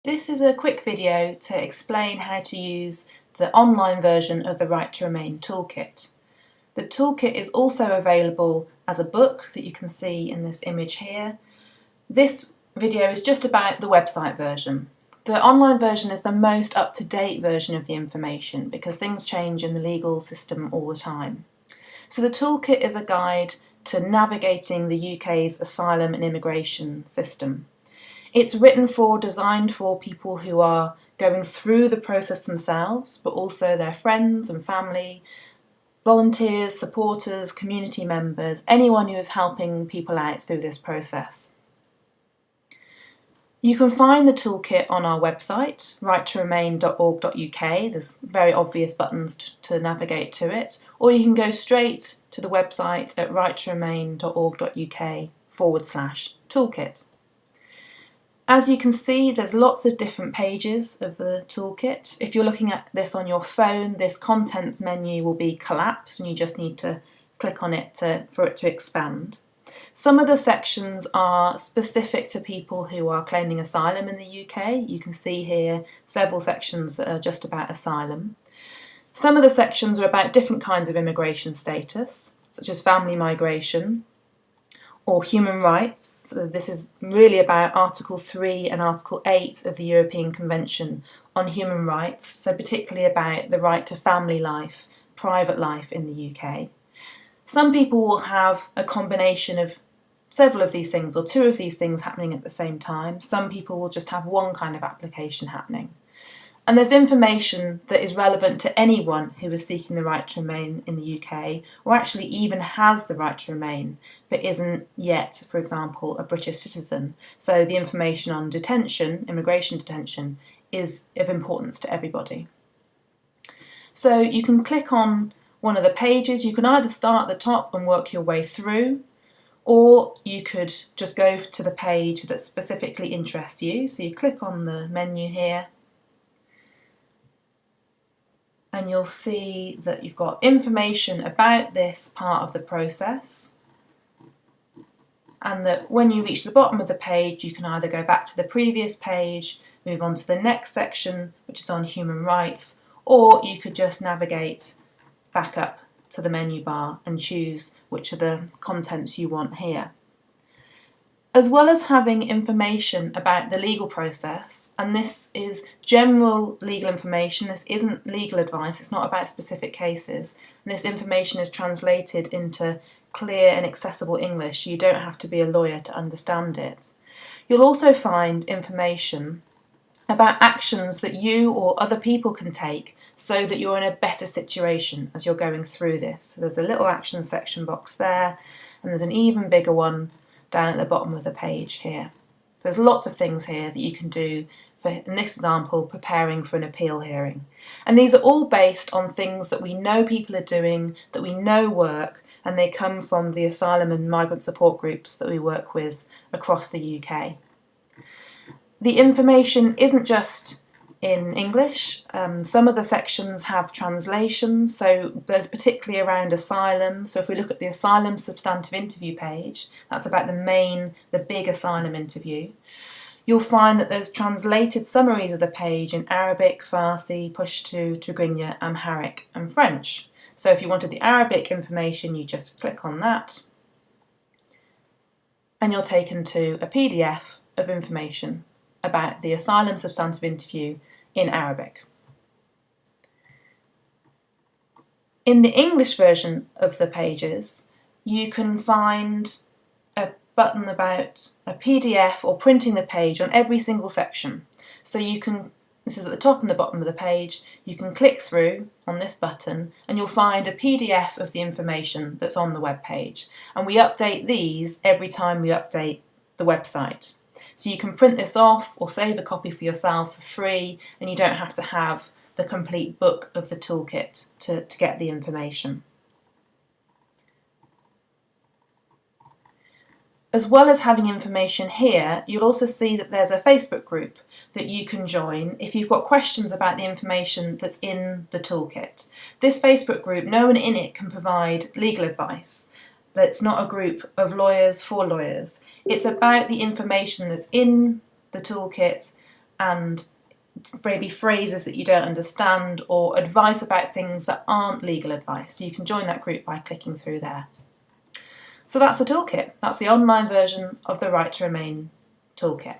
This is a quick video to explain how to use the online version of the Right to Remain Toolkit. The toolkit is also available as a book that you can see in this image here. This video is just about the website version. The online version is the most up-to-date version of the information because things change in the legal system all the time. So the toolkit is a guide to navigating the UK's asylum and immigration system. It's designed for people who are going through the process themselves, but also their friends and family, volunteers, supporters, community members, anyone who is helping people out through this process. You can find the toolkit on our website, righttoremain.org.uk. There's very obvious buttons to navigate to it, or you can go straight to the website at righttoremain.org.uk/toolkit. As you can see, there's lots of different pages of the toolkit. If you're looking at this on your phone, this contents menu will be collapsed and you just need to click on it for it to expand. Some of the sections are specific to people who are claiming asylum in the UK. You can see here several sections that are just about asylum. Some of the sections are about different kinds of immigration status, such as family migration, or human rights. So this is really about Article 3 and Article 8 of the European Convention on Human Rights, so particularly about the right to family life, private life in the UK. Some people will have a combination of several of these things or two of these things happening at the same time. Some people will just have one kind of application happening. And there's information that is relevant to anyone who is seeking the right to remain in the UK, or actually even has the right to remain, but isn't yet, for example, a British citizen. So the information on detention, immigration detention, is of importance to everybody. So you can click on one of the pages. You can either start at the top and work your way through, or you could just go to the page that specifically interests you. So you click on the menu here, and you'll see that you've got information about this part of the process, and that when you reach the bottom of the page you can either go back to the previous page, move on to the next section which is on human rights, or you could just navigate back up to the menu bar and choose which of the contents you want here. As well as having information about the legal process, and this is general legal information, this isn't legal advice, it's not about specific cases, and this information is translated into clear and accessible English, so you don't have to be a lawyer to understand it. You'll also find information about actions that you or other people can take so that you're in a better situation as you're going through this. So there's a little action section box there, and there's an even bigger one down at the bottom of the page here. There's lots of things here that you can do for, in this example, preparing for an appeal hearing. And these are all based on things that we know people are doing, that we know work, and they come from the asylum and migrant support groups that we work with across the UK. The information isn't just in English. Some of the sections have translations, so particularly around asylum. So if we look at the asylum substantive interview page, that's about the big asylum interview. You'll find that there's translated summaries of the page in Arabic, Farsi, Pashto, Tigrinya, Amharic and French. So if you wanted the Arabic information, you just click on that and you're taken to a PDF of information about the asylum substantive interview in Arabic. In the English version of the pages, you can find a button about a PDF or printing the page on every single section. So you can, this is at the top and the bottom of the page, you can click through on this button and you'll find a PDF of the information that's on the web page. And we update these every time we update the website. So you can print this off or save a copy for yourself for free, and you don't have to have the complete book of the toolkit to get the information. As well as having information here, you'll also see that there's a Facebook group that you can join if you've got questions about the information that's in the toolkit. This Facebook group, no one in it can provide legal advice. That's not a group of lawyers for lawyers. It's about the information that's in the toolkit and maybe phrases that you don't understand or advice about things that aren't legal advice. So you can join that group by clicking through there. So that's the toolkit. That's the online version of the Right to Remain toolkit.